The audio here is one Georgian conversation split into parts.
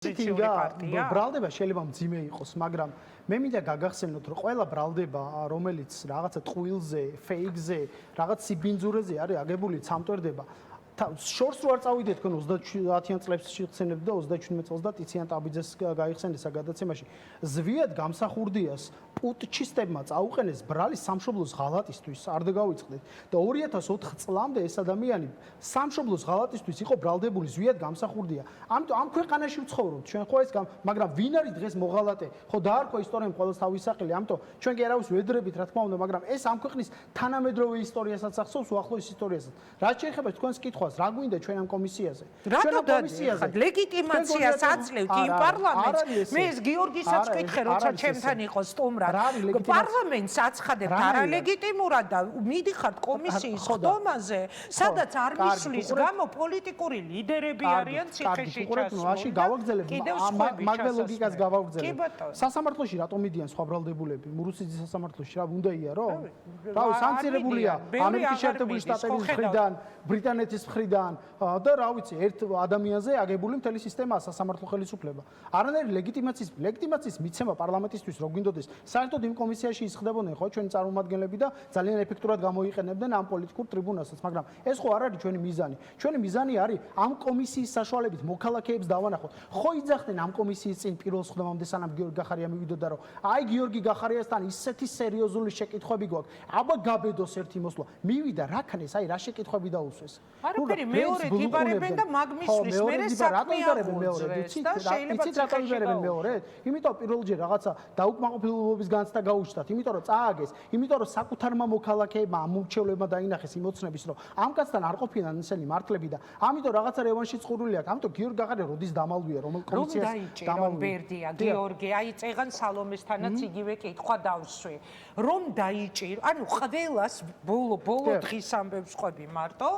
ბრალდება შეიძლება მძიმე იყოს, მაგრამ მე მინდა გაგახსენოთ, რომ ყველა ბრალდება, რომელიც რაღაცა ტყუილზე, ფეიქზე, რაღაც სიბინძურეზე არის აგებული სამტვერდება. შორს რო არ წავიდეთ თქვენ 30-იან წლებს შეხსენებთ და 37 წელს და ტიციან ტაბიძეს გაიხსენეს გადაცემაში. ზვიად გამსახურდიას პუტჩისტებმა წაუყენეს ბრალის სამშობლოს ღალატისთვის, არ დაგავიწყდეთ. და 2004 წლამდე ეს ადამიანი სამშობლოს ღალატისთვის იყო ბრალდებული, ზვიად გამსახურდია. ამიტომ ამ ქვეყანაში ვცხოვრობთ, ჩვენ ხო ეს მაგრამ ვინ არის დღეს მოღალატე? ხო დაარქვა ისტორიამ ყოველს თავის სახელი, ამიტომ ჩვენ კი არავის ვედრებით, რა თქმა უნდა, მაგრამ ეს ამ ქვეყნის თანამედროვე ისტორიასაც ახსოვს, უახლოეს ისტორიასაც. რაც შეეხება თქვენს კითხვას, რა გვინდა ჩვენ ამ კომისიაზე? რატო დადიხართ? ლეგიტიმაციას აძლევთ იმ პარლამენტს. მე ეს გიორგისაც ვკითხე, როცა ჩემთან იყო სტუმრად. პარლამენტს აცხადებთ არალეგიტიმურად და მიდიხართ კომისიის ხდომაზე, სადაც არ მისვლის გამო პოლიტიკური ლიდერები არიან ციხეში ჩასული. გავაგზავნებ მაგ ლოგიკას გავაგზავნებ. სასამართლოში რატომ მიდიან სხვა ბრალდებულები? მურუსიძის სასამართლოში რა უნდა იარო? რავი, სანქცირებულია ამერიკის შეერთებული შტატების მხრიდან, ბრიტანეთის მხრიდან და რა ვიცი, ერთ ადამიანზე აგებული მთელი სისტემაა სასამართლო ხელისუფლება. არანაირი ლეგიტიმაციის მიცემა პარლამენტისთვის რო გვინდოდეს, საერთოდ იმ კომისიაში ისხდებოდნენ ხო ჩვენი წარმომადგენლები და ძალიან ეფექტურად გამოიყენებდნენ ამ პოლიტიკურ ტრიბუნასაც, მაგრამ ეს ხო არ არის ჩვენი მიზანი. ჩვენი მიზანი არის ამ კომისიის საშუალებით მოქალაქეებს დავანახოთ. ხო იძახდნენ ამ კომისიის წინ პირველ ხდომამდე სანამ გიორგი გახარია მივიდოდა, რომ აი გიორგი გახარიასთან ისეთი სერიოზული შეკითხვები გვაქვს. აბა გაბედოს ერთი მოსვლა. მივიდა რა ქნეს, აი რა შეკითხვები დაუსვეს. არაფერი მეორედ იბარებენ და მაგ მისვლის მერე საქმე აღუძრეს და შეიძლება ციხეში მეორედ. იმიტომ პირველჯერ რაღაცა დაუკმაყოფილებობის განცდა გაუჩნდათ, იმიტომ რომ წააგეს, იმიტომ რომ საკუთარმა მოქალაქეებმა ამურჩევლებმა დაინახეს იმოცნების, რომ ამ კაცთან არ ყოფილან ისინი მართლები და ამიტომ რაღაცა რევანში წყურვილი აქვს. ამიტომ გიორგი გახარია როდის დამალვია, რომელ კომისიას დამალვია. ბერდია, გიორგი, აი წეღან სალომესთანაც იგივე კითხვა დავსვი. რომ დაიჭირო, ანუ ყველას ბოლო დღის ამბებს ყვები მარტო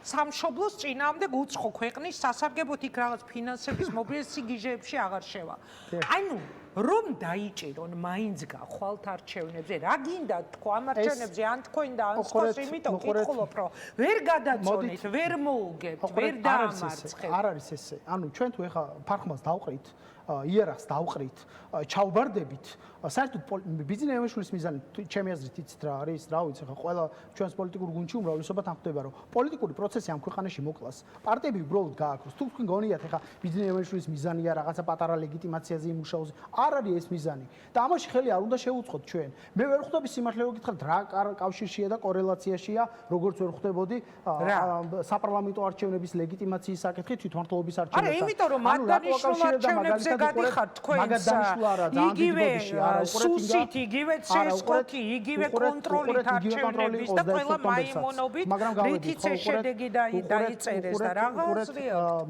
სამშობლოს წინააღმდეგ უცხო ქვეყნის სასარგებლოდ იქ რაღაც ფინანსების მოვლენას სიგიჟეებში აღარ შევა. ანუ რომ დაიჭირონ მაინც გახვალთ არჩევნებზე, რა გინდა თქვა ამ არჩევნებზე, ან თქვენ და ან სხვა, იმიტომ ვკითხულობ, რომ ვერ გადაწონით, ვერ მოუგებთ, ვერ დაამარცხებთ. არ არის ესე. ანუ ჩვენ თუ ეხა ფარხმას დავყრით, იარაღს დავყრით, ჩავბარდებით, საერთოდ ბიზნესის მიზანი ჩემი აზრით იცით რა არის, რა ვიცი, ხა ყველა ჩვენს პოლიტიკურ გუნდში უმრავლესობა თანხმდება, რომ პოლიტიკური პროცესი ამ ქვეყანაში მოკლას. პარტიები უბრალოდ გააქროს. თუ თქვენ გონიათ, ხა ბიზნესის მიზანია რაღაცა პატარა ლეგიტიმაციაზე იმუშაოს, არ არის ეს მიზანი. და ამაში ხელი არ უნდა შევუწყოთ ჩვენ. მე ვერ ხვდები სიმართლე გითხრათ, რა კავშირშია და კორელაციაშია, როგორც ვერ ხვდებოდი საპარლამენტო არჩევნების ლეგიტიმაციის საკითხი თვითმმართველობის არჩევნებთან. არა, იმიტომ რომ მათდანიშნულ არჩევნებზე გადიხართ თქვენს იგივე სუსით, იგივე ცესკოთი, იგივე კონტროლით არჩევნების და ყველა მაიმონობით რითიც ეს შედეგი დაიწერეს და რაღაც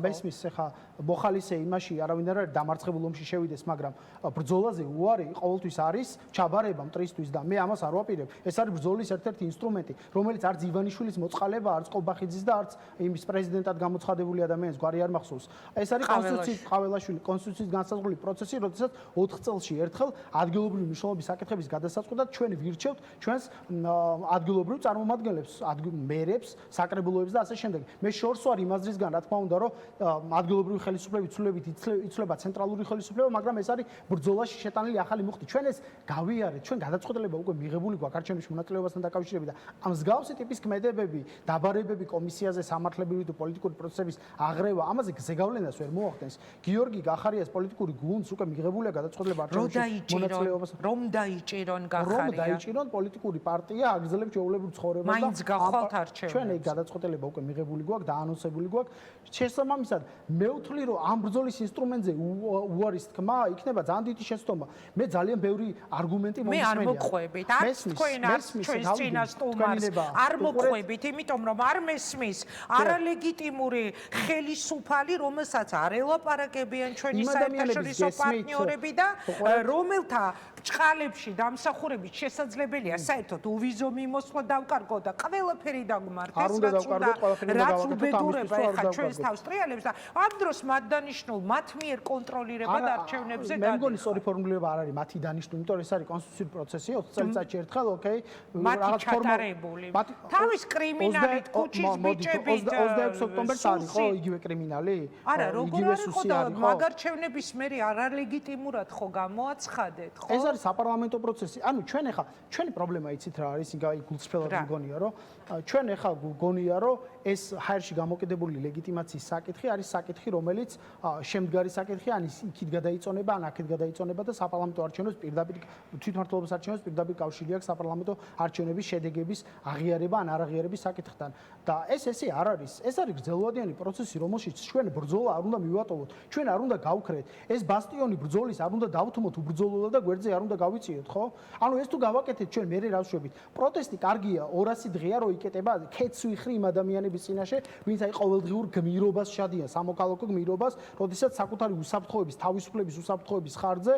მესმის ხა მოხალისე იმაში არავინ არ არის დამარცხებულ ომში შევიდეს, მაგრამ ბრძოლაზე უარი ყოველთვის არის ჩაბარება მტრისთვის და მე ამას არ ვაპირებ. ეს არის ბრძოლის ერთ-ერთი ინსტრუმენტი, რომელიც არც ივანიშვილის მოწყალება, არც ყოლბახიძის და არც იმის პრეზიდენტად გამოცხადებული ადამიანის გვარი არ მახსოვს. ეს არის კონსტიტუციის ყაველაშვილი, კონსტიტუციის განსაზღვრული პროცესი, როდესაც 4 წელში ერთხელ ადგილობრივი მნიშვნელობის საკითხების გადასაწყვეტად ჩვენ ვირჩევთ ჩვენს ადგილობრივ წარმომადგენლებს, მერებს, საკრებულოებს და ასე შემდეგ. მე შორს ვარ იმ აზრისგან, რა თქმა უნდა, რომ ადგილობრივი ხელისუფლების ცვლილებით იცვლება ცენტრალური ხელისუფლება, მაგრამ ეს არის ბრძოლაში შეტანილი ახალი მუხტი. ჩვენ ეს გავიარეთ, ჩვენ გადაწყვეტილება უკვე მიღებული გვაქვს არჩევნებში მონაწილეობასთან დაკავშირებით და ამ მსგავსი ტიპის ქმედებები, დაბარებები კომისიაზე სამართლებრივი თუ პოლიტიკური პროცესების აღრევა, ამაზე ზეგავლენას ვერ მოახდენს. გიორგი გახარიას პოლიტიკური გუნდს უკვე მიღებულია გადაწყვეტილება არჩევნებში მონაწილეობას. რომ დაიჭირონ გახარია. რომ დაიჭირონ პოლიტიკური პარტია აგრძელებს ჩვეულებრივ ცხოვრებას და მაინც გახვალთ არჩევნებში. ჩვენ ეს გადაწყვეტილება უკვე მიღებული გვაქვს და ანონსებული გვაქვს. შესაბამისად, მე ვთვლი, რომ ამ ბრძოლის ინსტრუმენტზე უარის თქმა იქნება ძალიან დიდი შეცდომა. მე ძალიან ბევრი არგუმენტი მომისმენია. მე არ მოყვებით, არც თქვენ არც ჩვენს წინასწარმოებს არ მოყვებით, იმიტომ რომ არ მესმის არალეგიტიმური ხელისუფალი, რომელსაც არ ელაპარაკებიან ჩვენი საერთაშორისო პარტნიორები და რომელთა ჭყალებში დამსახურებით შესაძლებელია საერთოდ უვიზო მიმოსვლა დავკარგო და ყველაფერი დაგმართეს, რაც უბედურება ეხა ჩვენს თავს ტრიალებს და ამ დროს მათ დანიშნულ მათ მიერ კონტროლირებად არჩევნებზე გადაიღეს. მგონი სწორი ფორმულირება არ არის მათი დანიშნული, იმიტომ რომ ეს არის კონსტიტუციური პროცესი 20 წელიწადში ერთხელ, ოკეი, მათი ჩატარებული. თავის კრიმინალით კუჩის ბიჭები 26 ოქტომბერს არის ხო იგივე კრიმინალი? არა, როგორ არის ხო და მაგარჩევნების მერე არალეგიტიმურად ხო გამოაცხადეთ, ხო? ეს არის საპარლამენტო პროცესი. ანუ ჩვენ ახლა ჩვენი პრობლემა იცით რა არის, აი გულწრფელად მგონია, რომ ჩვენ ახლა გგონია, რომ ეს ჰაერში გამოკიდებული ლეგიტიმაციის საკითხი არის საკითხი, რომელიც შემდგარი საკითხი, ან იქით გადაიწონება, ან აქეთ გადაიწონება და საპარლამენტო არჩევნებს პირდაპირ თვითმმართველობის არჩევნებს პირდაპირ კავშირი აქვს საპარლამენტო არჩევნების შედეგების აღიარება ან არაღიარების საკითხთან. და ესე არ არის. ეს არის გრძელვადიანი პროცესი, რომელშიც ჩვენ ბრძოლა არ უნდა მივატოვოთ. ჩვენ არ უნდა გავქრეთ. ეს ბასტიონი ბრძოლის არ უნდა დავთმოთ უბრძოლველად და გვერდზე არ უნდა გავიწიოთ, ხო? ანუ ეს თუ გავაკეთეთ ჩვენ მერე რა ვშვებით? პროტესტი კარგია, 200 დღეა რო იკეტება, ქეთს ვიხრი იმ ადამიანების წინაშე, ვინც აი ყოველდღიურ გმირობას შადიან, სამოქალაქო გმირობას, როდესაც საკუთარი უსაფრთხოების, თავისუფლების უსაფრთხოების ხარჯზე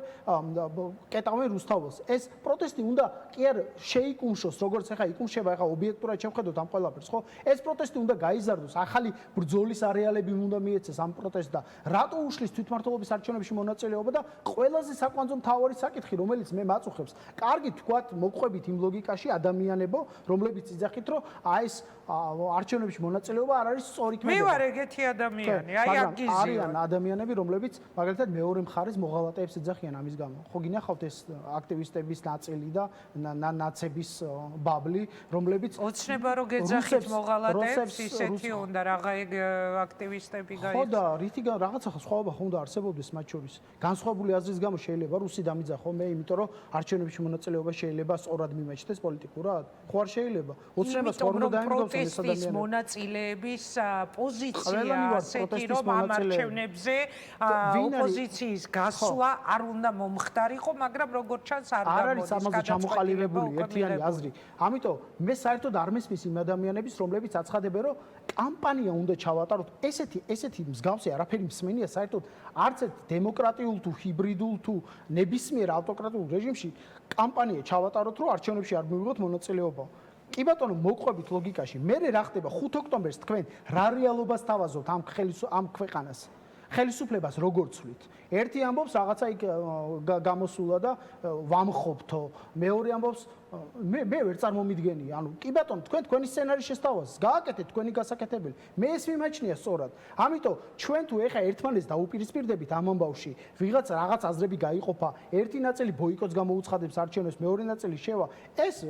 კეტავენ რუსთაველს. ეს პროტესტი უნდა კი არ შეიკუმშოს, როგორც ახლა იკუმშება, ახლა ობიექტურად შევხედოთ ამ ყველაფერს, ხო? ეს პროტესტი უნდა გაიზარდოს, ახალი ბრძოლის არეალები უნდა მიეცეს ამ პროტესტს და რატო უშლის თვითმმართველობის არჩევნებში მონაწილეობა და ყველაზე საკვანძო მთავარი საკითხი, რომელიც მე მაწუხებს, კარგი თქვათ, მოგყვებით იმ ლოგიკაში ადამიანებო, რომლებიც იძახით, რომ აი ეს არჩევნებში მონაწილეობა არ არის სწორი ქმედება. მე ვარ ეგეთი ადამიანი, აი აგიზია. არიან ადამიანები, რომლებიც მაგალითად მეორე მხარეს მოღალატეებს ეძახიან ამის გამო. ხო გინახავთ ეს აქტივისტების ნაწილი და ნაცების ბაბლი, რომლებიც ოცნება რო გეძახით მოღალატეებს, ისეთი უნდა რაღა ეგ აქტივისტები გაიცნო. ხო და რითი რაღაცა სხვაობა ხო უნდა არსებობდეს მათ შორის. განსხვავებული აზრის გამო შეიძლება რუსი დამიძახო მე, იმიტომ რომ არჩევნებში მონაწილეობა შეიძლება სწორად მიმაჩნდეს პოლიტიკურად. ხო არ შეიძლება. ოცნებას ხო უნდა დაემდგოს ეს ადამიანები. მონაწილეების პოზიცია ასეთი რომ ამ არჩევნებზე ოპოზიციის გასვლა არ უნდა მომხდარიყო, მაგრამ როგორც ჩანს არ გამოდის. არ არის ამაზე ჩამოყალიბებული ერთიანი აზრი. ამიტომ მე საერთოდ არ მესმის იმ ადამიანების, რომლებიც აცხადებენ, რომ კამპანია უნდა ჩავატაროთ. ესეთი მსგავსი არაფერი მსმენია საერთოდ არც ერთ დემოკრატიულ თუ ჰიბრიდულ თუ ნებისმიერ ავტოკრატიულ რეჟიმში კამპანია ჩავატაროთ, რომ არჩევნებში არ მივიღოთ მონაწილეობა. კი ბატონო, მოგყვებით ლოგიკაში. მე რა ხდება 5 ოქტომბერს თქვენ რა რეალობას თავაზობთ ამ ქვეყანას? ხელისუფლებას როგორ ცვლით? ერთი ამბობს რაღაცა იქ გამოსულა და ვამხობთო. მეორე ამბობს მე ვერ წარმომიდგენია. ანუ კი ბატონო, თქვენი სცენარი შესთავაზეს, გააკეთეთ თქვენი გასაკეთებელი. მე ეს მიმაჩნია სწორად. ამიტომ ჩვენ თუ ეხა ერთმანეთს დაუპირისპირდებით ამ ამბავში, ვიღაც რაღაც აზრები გაიყოფა, ერთი ნაწილი ბოიკოტს გამოუცხადებს არჩევნებს, მეორე ნაწილი შევა. ეს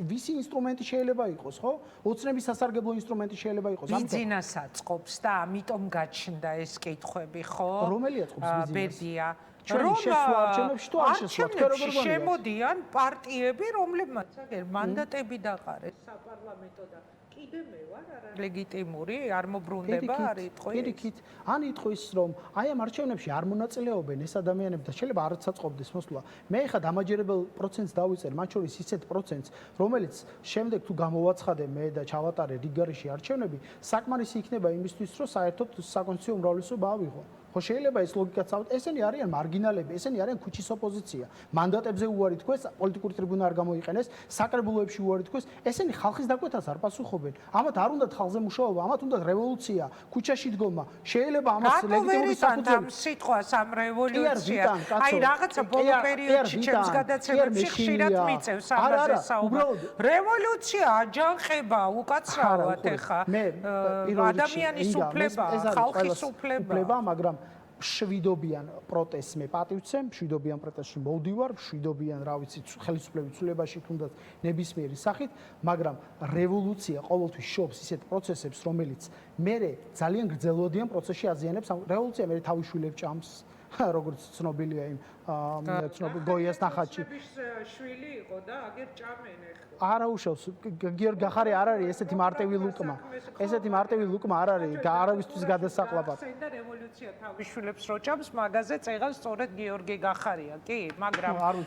ვისი ინსტრუმენტი შეიძლება იყოს, ხო? ოცნების სასარგებლო ინსტრუმენტი შეიძლება იყოს. ბიზნესს აწყობს და ამიტომ გაჩნდა ეს კითხვები, ხო? რომელი აწყობს ბიზნესს? ბედია. რომ შესვლა არჩევნებში თუ არ შესვლა, თქვენ როგორ გონია? შემოდიან პარტიები, რომლებმაც აგერ მანდატები დაყარეს საპარლამენტო და კიდე მე ვარ არალეგიტიმური, არ მოbrunდება არ იტყვი. პირიქით, ან იტყვის რომ აი ამ არჩევნებში არ მონაწილეობენ ეს ადამიანები და შეიძლება არ საწყობდეს მოსვლა. მე ხა დამაჯერებელ პროცენტს დავიწერ, მათ შორის ისეთ პროცენტს, რომელიც შემდეგ თუ გამოვაცხადე მე და ჩავატარე რიგარიში არჩევნები, საკმარისი იქნება იმისთვის, რომ საერთოდ საკონსტიტუციო უმრავლესობა ავიღო. ხო შეიძლება ეს ლოგიკაც ავთ, ესენი არიან მარგინალები, ესენი არიან ქუჩის ოპოზიცია. მანდატებზე უარი თქვეს, პოლიტიკური ტრიბუნა არ გამოიყენეს, საკრებულოებში უარი თქვეს, ესენი ხალხის დაკვეთას არ პასუხობენ. ამათ არ უნდათ ხალხზე მუშაობა, ამათ უნდათ რევოლუცია, ქუჩაში დგომა. შეიძლება ამას ლეგიტიმობის საფუძველი სიტყვას ამ რევოლუცია. აი რაღაცა ბოლო პერიოდში ჩემს გადაცემებში ხშირად მიწევს ამაზე საუბარი. რევოლუცია აჯანყება უკაცრავად ეხა. ადამიანის უფლება, ხალხის უფლება, მაგრამ შვიდობიან პროტესტს მე პატივცემ, შვიდობიან პროტესტში მოვდივარ, შვიდობიან, რა ვიცი, ხელისუფლების ცვლილებაში თუნდაც ნებისმიერი სახით, მაგრამ რევოლუცია ყოველთვის შობს ისეთ პროცესებს, რომელიც მე ძალიან გრძელვადიან პროცესში აზიანებს. რევოლუცია მე თავის შვილებს ჭამს, როგორც ცნობილია იმ ცნობილ გოიას ნახატში. შვილი იყო და აგერ ჭამენ ეხლა. არა უშავს, გიორგი გახარი არ არის ესეთი მარტივი ლუკმა. ესეთი მარტივი ლუკმა არ არის, არავისთვის გადასაყლაპად. და რევოლუცია თავის შვილებს რო ჭამს, მაგაზე წეღავს სწორედ გიორგი გახარია, კი, მაგრამ ანუ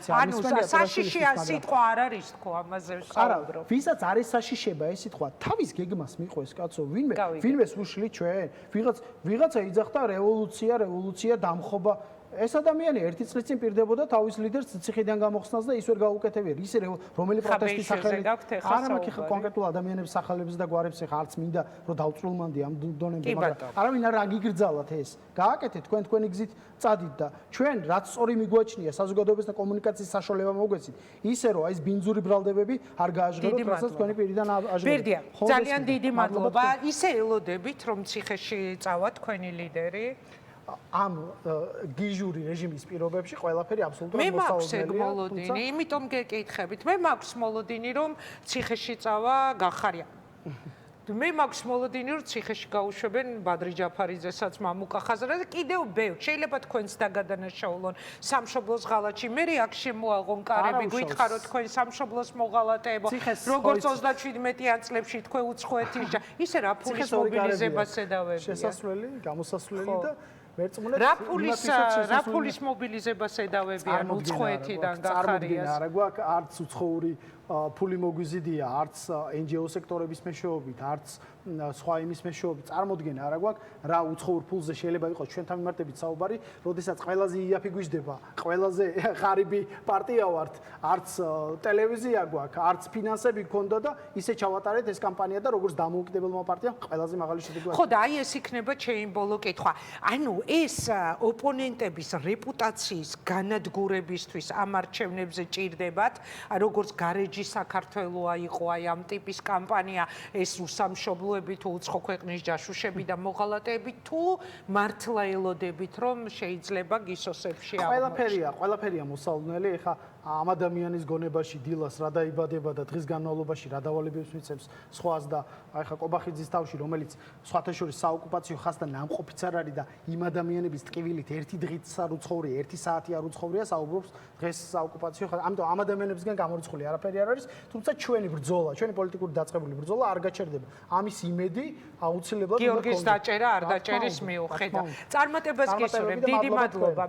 საშიშია სიტყვა არ არის თქო ამაზე ვსაუბრო. არა, ვისაც არის საშიშება ეს სიტყვა, თავის გეგმას მიყვეს კაცო, ვინმეს უშლი ჩვენ? ვიღაცა იძახდა რევოლუცია დამხობა. ეს ადამიანი ერთი წლის წინ პირდებოდა თავის ლიდერს ციხიდან გამოხსნას და ის ვერ გაუკეთებია. ისე რომელი პროტესტის სახელით არა მაქვს კონკრეტულ ადამიანების სახელებს და გვარებს ეხა არც მინდა რომ დავწრულმანდი ამ დონემდე, მაგრამ არავინ არ აგიგრძალათ ეს. გააკეთეთ თქვენი გზით წადით და ჩვენ რაც სწორი მიგვაჩნია საზოგადოების და კომუნიკაციის საშუალება მოგვეცით, ისე რომ აი ეს ბინძური ბრალდებები არ გააჟღეროთ, რასაც თქვენი პირიდან აჟღერებთ. ბერდია, ძალიან დიდი მადლობა. ისე ელოდებით რომ ციხეში წავა თქვენი ლიდერი. ამ გიჟური რეჟიმის პირობებში ყველაფერი აბსოლუტურად მოსაუბრელია. მე მაქვს ეგ თუმცა მოლოდინი, იმიტომ გეკითხებით. მე მაქვს მოლოდინი, რომ ციხეში წავა გახარია. მე მაქვს მოლოდინი, რომ ციხეში გაუშვებენ ბადრი ჯაფარიძესაც, მამუკა ხაზარაძე, კიდევ ბევრ. შეიძლება თქვენც დაგადანაშაულონ სამშობლოს ღალატში. მე აქ შემოაღონ კარები, გითხაროთ თქვენ სამშობლოს მოღალატეებო. როგორც 37 წლებში თქვენ უცხოეთის ისე რა ფულის მობილიზებას ედავებია. შესასვლელი, გამოსასვლელი და რა ფულის მობილიზებას ედავებიან უცხოეთიდან გახარიას. არა გვაქვს არც უცხოური ფული მოგვიზიდია, არც NGO სექტორების მეშვეობით, არც სხვა იმის მეშვეობით. წარმოდგენა არა გვაქვს რა უცხოურ ფულზე შეიძლება იყოს ჩვენთან მიმართებით საუბარი, როდესაც ყველაზე იაფი გვიждდება, ყველაზე ღარიბი პარტია ვართ, არც ტელევიზია გვაქვს, არც ფინანსები გქონდა და ისე ჩავატარეთ ეს კამპანია და როგორც დამოუკიდებელმა პარტიამ ყველაზე მაღალი შედეგი ხო და აი ეს იქნება ჩემი ბოლო კითხვა. ანუ ეს ოპონენტების რეპუტაციის განადგურებისთვის ამ არჩევნებზე ჭირდებათ, როგორც გარეჯი საქართველოა იყო აი ამ ტიპის კამპანია, ეს უსამშობლოები თუ უცხო ქვეყნის ჯაშუშები და მოღალატეები თუ მართლა ელოდებით რომ შეიძლება გისოსებში აღმოჩნდეს. ყველაფერია მოსალოდნელი, ეხა ამ ადამიანის გონებაში დილას რა დაიბადება და დღის განმავლობაში რა დავალებებს მიცემს სხვას და აი ხა კობახიძის თავში რომელიც სხვათა შორის საოკუპაციო ხაზთან ნამყოფიც არ არის და იმ ადამიანების ტკივილით ერთი დღით არ უცხოვრია, ერთი საათი არ უცხოვრია, საუბრობს დღეს საოკუპაციო ხაზ. ამიტომ ამ ადამიანებისგან გამორიცხული არაფერი არ არის, თუმცა ჩვენი ბრძოლა, ჩვენი პოლიტიკური დაწყებული ბრძოლა არ გაჩერდება. ამის იმედი აუცილებლად უნდა გიორგის დაჭერა არ დაჭერის მიუხედავად. წარმატებას გისურვებ. დიდი მადლობა.